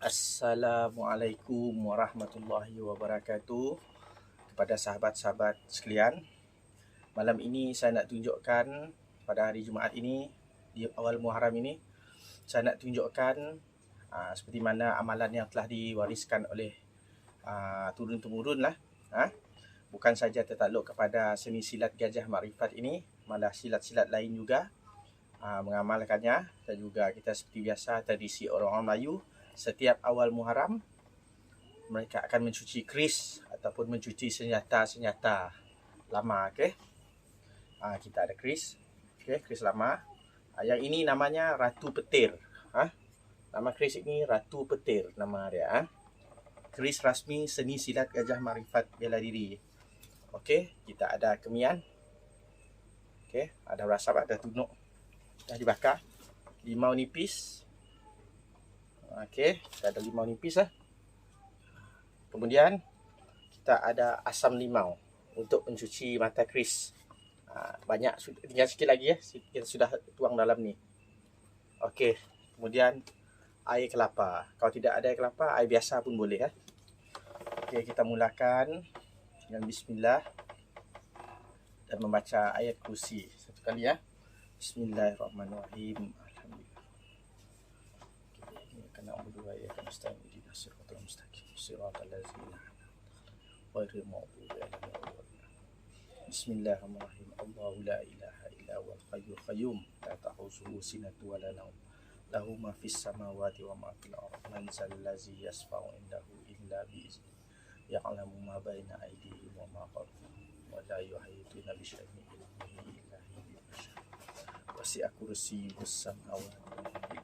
Assalamualaikum warahmatullahi wabarakatuh. Kepada sahabat-sahabat sekalian, malam ini saya nak tunjukkan, pada hari Jumaat ini, di awal Muharram ini, saya nak tunjukkan seperti mana amalan yang telah diwariskan oleh turun-temurun lah. Bukan saja tertakluk kepada seni silat Gajah Makrifat ini, malah silat-silat lain juga mengamalkannya. Dan juga kita seperti biasa, tradisi orang-orang Melayu, setiap awal Muharram mereka akan mencuci keris ataupun mencuci senjata-senjata lama. Kita ada keris, keris lama. Yang ini namanya Ratu Petir. Nama keris ini Ratu Petir nama dia. Keris rasmi seni silat Gajah Makrifat bela diri. Kita ada kemian. Ada rasap, ada tunuk dah dibakar. Limau nipis. Kita ada limau nipis lah. Kemudian kita ada asam limau untuk mencuci mata keris. Banyak, tinggal sikit lagi ya. Kita sudah tuang dalam ni. Kemudian air kelapa. Kalau tidak ada air kelapa, air biasa pun boleh ya. Kita mulakan dengan bismillah dan membaca ayat kursi satu kali ya. Bismillahirrahmanirrahim. Bismillahirrahmanirrahim. Allahu la ilaha illa huwal hayyul qayyum la ta'khuzuhu sinatun wa la nawm lahu ma fis samawati wa ma fil ardi man zal ladzi yashfa'u indahu illa bi izni ya'lamu ma baina aydihim wa ma khalfahum wa la yuhituna bi shay'in min ilmihi illa bima sha'a wasi'a kursiyyuhus samawati wal ardi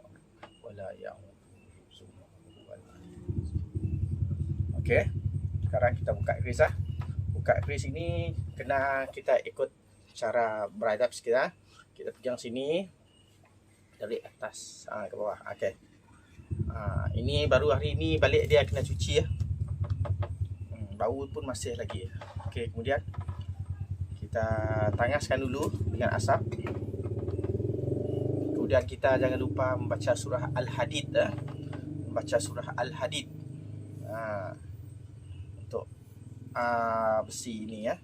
wa la ya'uduhu hifdzuhuma wa huwal aliyyul azim. Sekarang kita buka keris lah. Buka keris ini kena kita ikut cara beradab sikit lah. Kita pegang sini dari atas ke bawah. Ini baru hari ini balik dia kena cuci ya. Bau pun masih lagi. Kemudian kita tangaskan dulu dengan asap. Kemudian kita jangan lupa membaca surah Al-Hadid. Membaca surah Al-Hadid untuk besi ini ya.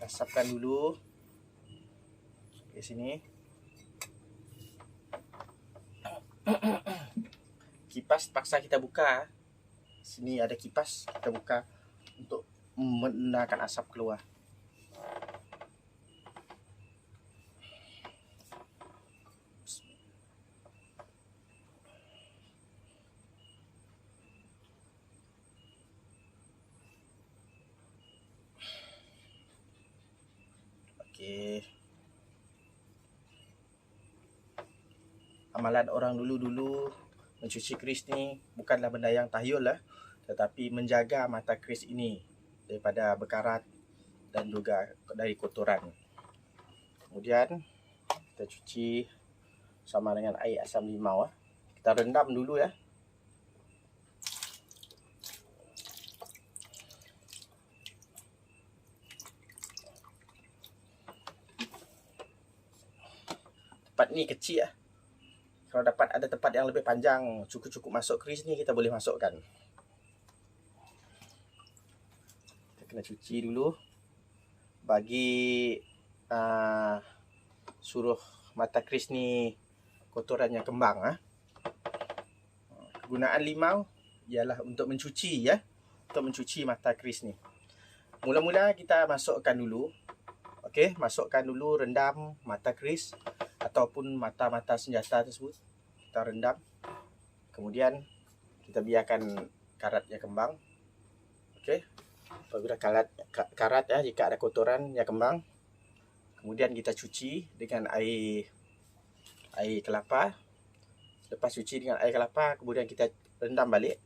Asapkan dulu di sini. Kipas paksa kita buka. Sini ada kipas, kita buka untuk menenangkan asap keluar. Amalan orang dulu-dulu mencuci keris ni bukanlah benda yang tahyul lah, tetapi menjaga mata keris ini daripada bekarat dan juga dari kotoran. Kemudian kita cuci sama dengan air asam limau. Kita rendam dulu ya. Tempat ni kecil ya. Kalau dapat ada tempat yang lebih panjang, cukup-cukup masuk keris ni, kita boleh masukkan. Kita kena cuci dulu. Bagi suruh mata keris ni kotorannya kembang. Kegunaan limau ialah untuk mencuci ya. Untuk mencuci mata keris ni. Mula-mula kita masukkan dulu. Masukkan dulu, rendam mata keris ataupun mata-mata senjata tersebut. Kita rendam. Kemudian kita biarkan karatnya kembang. Apabila karat ya, jika ada kotoran yang kembang, kemudian kita cuci dengan air kelapa. Lepas cuci dengan air kelapa, kemudian kita rendam balik.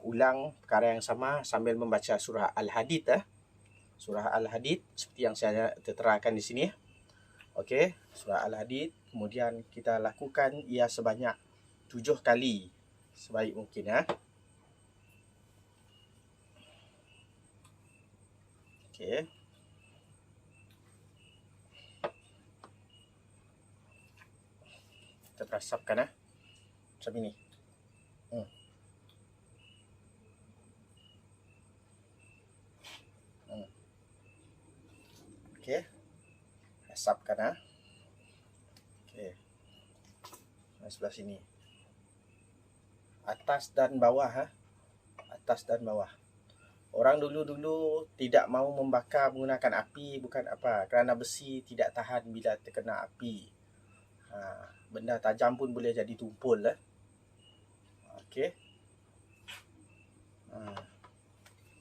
Ulang perkara yang sama sambil membaca surah Al-Hadid Surah Al-Hadid seperti yang saya terterakan di sini. Surah Al-Hadid. Kemudian kita lakukan ia sebanyak 7 kali sebaik mungkin ya. perasapkan macam ini. Okey. Asapkan Okey. Sebelah sini. Atas dan bawah Atas dan bawah. Orang dulu-dulu tidak mahu membakar menggunakan api bukan apa, kerana besi tidak tahan bila terkena api. Benda tajam pun boleh jadi tumpul Okey.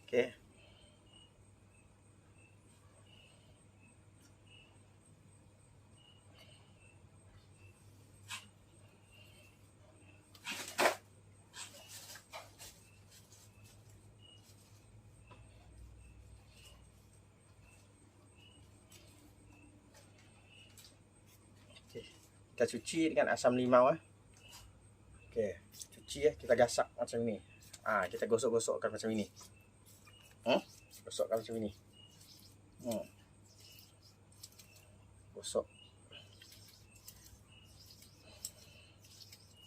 Okey. Kita cuci dengan asam limau Okey, cuci kita gasak macam ni. Kita gosok-gosokkan macam ini. Gosokkan macam ini. Gosok.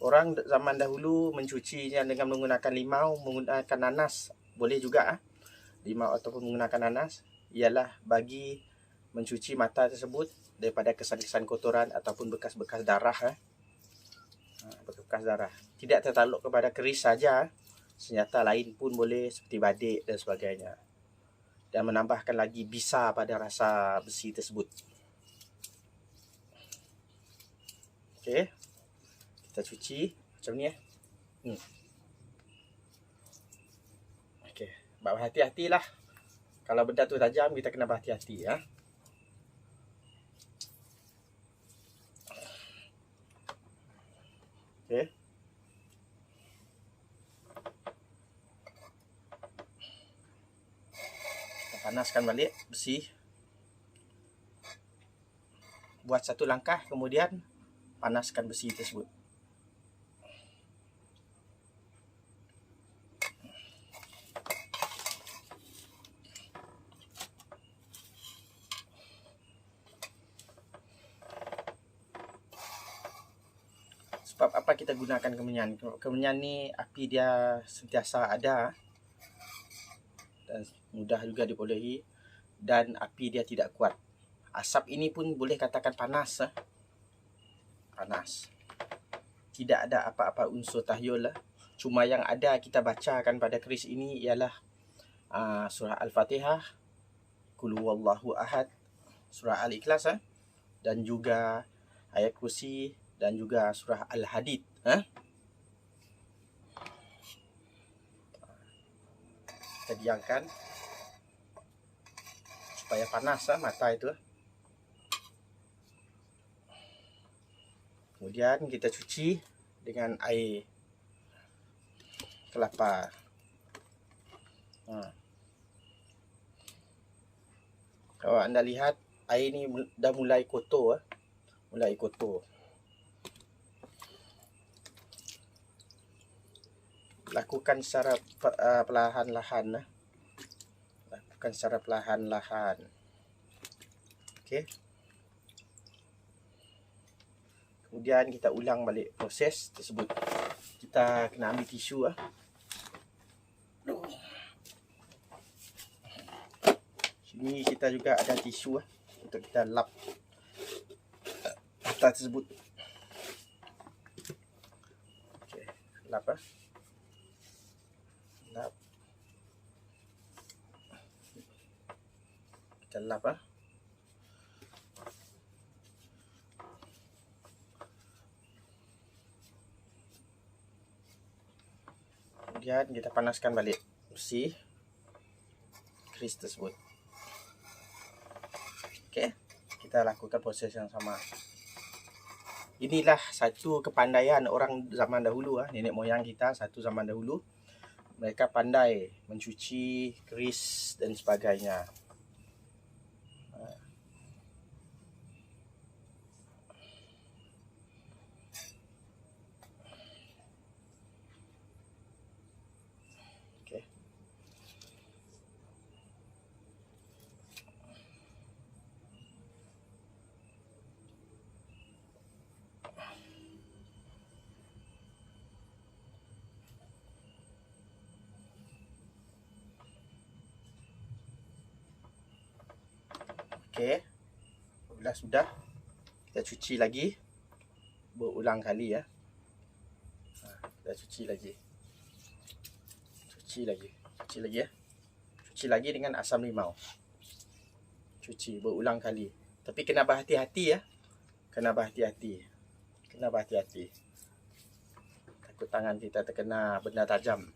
Orang zaman dahulu mencucinya dengan menggunakan limau, menggunakan nanas. Boleh juga limau ataupun menggunakan nanas. Ialah bagi mencuci mata tersebut daripada kesan-kesan kotoran ataupun bekas-bekas darah bekas darah. Tidak tertakluk kepada keris saja, senjata lain pun boleh seperti badik dan sebagainya. Dan menambahkan lagi bisa pada rasa besi tersebut. Okey. Kita cuci macam ni Okey, berhati-hatilah. Kalau benda tu tajam, kita kena berhati-hati Okey. Kita panaskan balik besi. Buat satu langkah, kemudian panaskan besi tersebut. Sebab apa kita gunakan kemenyan? Kemenyan ni api dia sentiasa ada dan mudah juga diperolehi, dan api dia tidak kuat. Asap ini pun boleh katakan panas panas. Tidak ada apa-apa unsur tahyul Cuma yang ada kita bacakan pada keris ini ialah surah Al-Fatihah, Qul huwallahu ahad, surah Al-Ikhlas dan juga ayat kursi dan juga surah Al-Hadid. Kita diamkan supaya panas mata itu. Kemudian kita cuci dengan air kelapa. Kalau anda lihat, air ni dah mulai kotor Lakukan secara perlahan-lahan Okey. Kemudian kita ulang balik proses tersebut. Kita kena ambil tisu Sini kita juga ada tisu untuk kita lap mata tersebut. Okey, lap lap. Kita lap Kemudian kita panaskan balik besi keris tersebut. Okey, kita lakukan proses yang sama. Inilah satu kepandaian orang zaman dahulu nenek moyang kita satu zaman dahulu. Mereka pandai mencuci keris dan sebagainya. Okey. Apabila sudah, kita cuci lagi berulang kali ya. Kita cuci lagi ya. Cuci lagi dengan asam limau. Cuci berulang kali. Tapi kena berhati-hati ya. Kena berhati-hati. Takut tangan kita terkena benda tajam.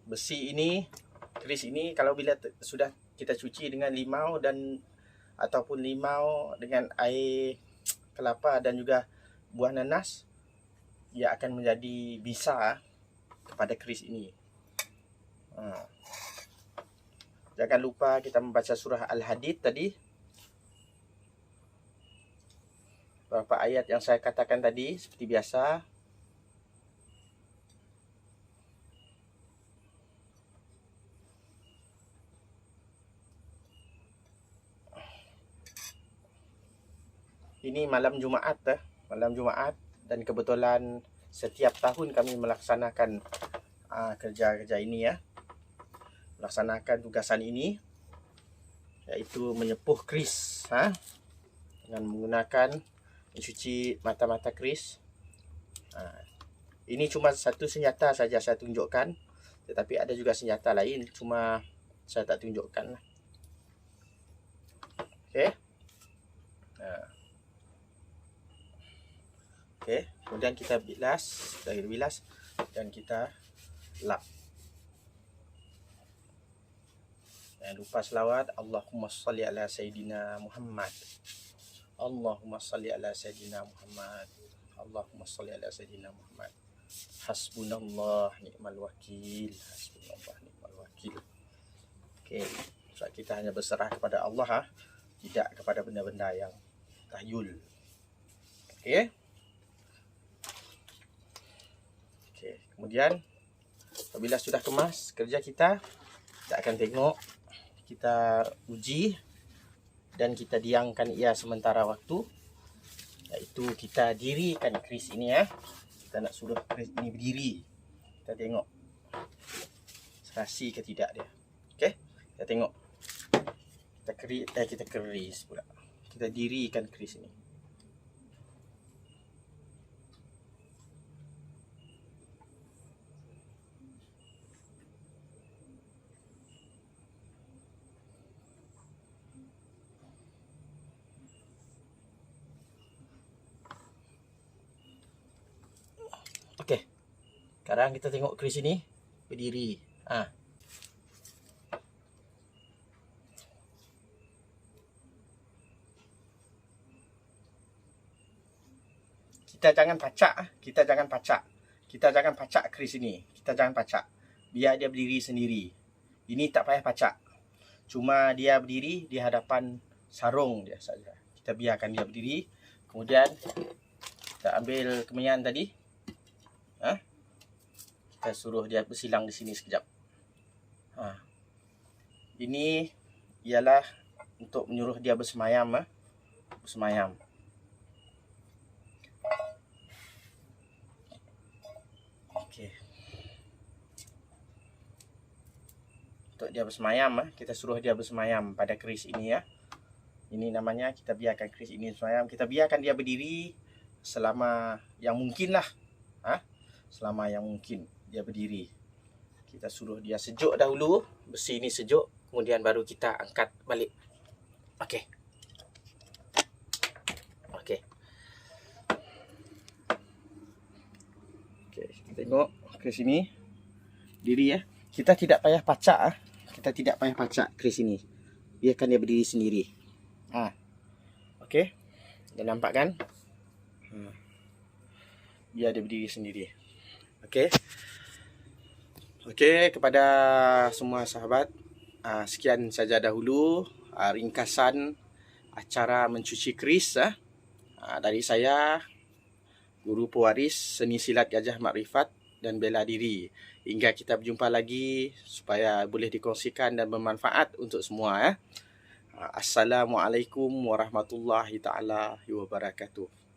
Besi ini, keris ini, kalau bila sudah kita cuci dengan limau ataupun limau dengan air kelapa dan juga buah nanas, ia akan menjadi bisa kepada keris ini. Jangan lupa kita membaca surah Al-Hadid tadi. Beberapa ayat yang saya katakan tadi seperti biasa. Ini malam Jumaat dan kebetulan setiap tahun kami melaksanakan kerja-kerja ini ya. Melaksanakan tugasan ini, iaitu menyepuh keris dengan menggunakan mencuci mata-mata keris. Ini cuma satu senjata saja saya tunjukkan, tetapi ada juga senjata lain, cuma saya tak tunjukkan. Okey. Okey, kemudian kita bilas dan kita lap. Jangan lupa selawat. Allahumma salli ala Sayyidina Muhammad. Allahumma salli ala Sayyidina Muhammad. Allahumma salli ala Sayyidina Muhammad. Hasbunallah ni'mal wakil. Hasbunallah ni'mal wakil. Okey, so kita hanya berserah kepada Allah, tidak kepada benda-benda yang tahyul. Okey. Kemudian apabila sudah kemas kerja kita akan tengok, kita uji dan kita diamkan ia sementara waktu, iaitu kita dirikan keris ini ya. Kita nak suruh keris ini berdiri. Kita tengok serasi ke tidak dia. Okey, kita tengok. Kita keris pula. Kita dirikan keris ini. Okey. Sekarang kita tengok keris ini berdiri. Kita jangan pacak keris ini. Kita jangan pacak. Biar dia berdiri sendiri. Ini tak payah pacak. Cuma dia berdiri di hadapan sarung dia saja. Kita biarkan dia berdiri. Kemudian kita ambil kemian tadi. Kita suruh dia bersilang di sini sekejap. Ini ialah untuk menyuruh dia bersemayam. Bersemayam. Okey. Untuk dia bersemayam, kita suruh dia bersemayam pada keris ini ya. Ini namanya kita biarkan keris ini bersemayam. Kita biarkan dia berdiri selama yang mungkin lah. Selama yang mungkin dia berdiri. Kita suruh dia sejuk dahulu, besi ini sejuk, kemudian baru kita angkat balik. Okey. Kita tengok keris ini diri ya. Kita tidak payah pacak keris ini. Biarkan dia berdiri sendiri. Okey. Dah nampak kan? Biar dia berdiri sendiri. Okey, kepada semua sahabat, sekian saja dahulu ringkasan acara mencuci keris dari saya, Guru Pewaris Seni Silat Gajah Makrifat dan Bela Diri. Hingga kita berjumpa lagi supaya boleh dikongsikan dan bermanfaat untuk semua. Assalamualaikum warahmatullahi taala wabarakatuh.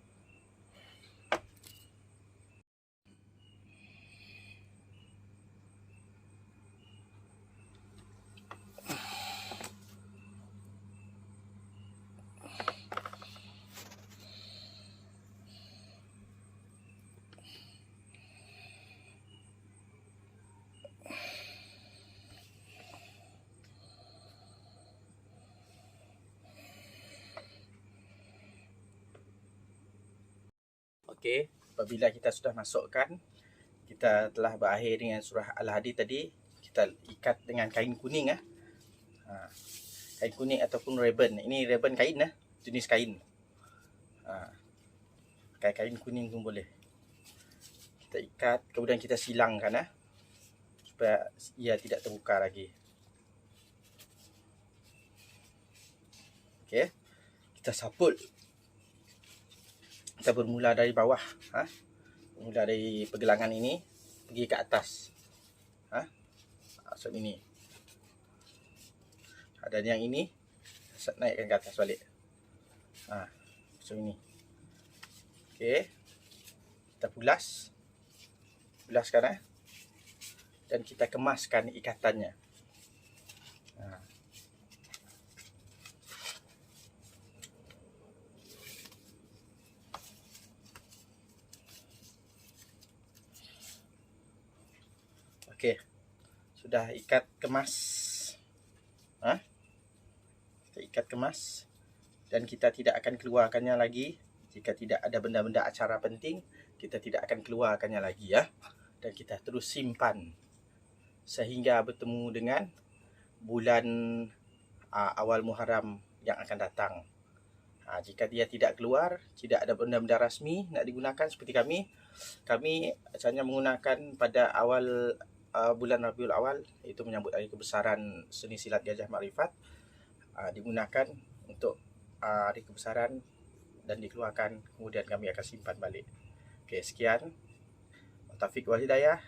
Okey, apabila kita sudah masukkan, kita telah berakhir dengan surah Al-Hadid tadi, kita ikat dengan kain kuning kain kuning ataupun ribbon. Ini ribbon kain jenis kain. Pakai kain kuning pun boleh. Kita ikat, kemudian kita silangkan supaya ia tidak terbuka lagi. Okey, kita saput. Kita bermula dari bawah, bermula dari pergelangan ini pergi ke atas, maksud ini. Dan yang ini naikkan ke atas balik, macam ini. Okey, kita pulaskan dan kita kemaskan ikatannya. Okey, sudah ikat kemas. Kita ikat kemas dan kita tidak akan keluarkannya lagi. Jika tidak ada benda-benda acara penting, kita tidak akan keluarkannya lagi dan kita terus simpan sehingga bertemu dengan bulan awal Muharram yang akan datang. Jika dia tidak keluar, tidak ada benda-benda rasmi nak digunakan seperti kami hanya menggunakan pada awal bulan Rabiul Awal, iaitu menyambut hari kebesaran seni silat Gajah Makrifat, digunakan untuk hari kebesaran dan dikeluarkan, kemudian kami akan simpan balik. Okey, sekian. Taufiq wal hidayah.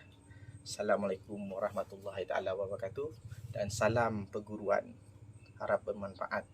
Assalamualaikum warahmatullahi taala wabarakatuh dan salam perguruan. Harap bermanfaat.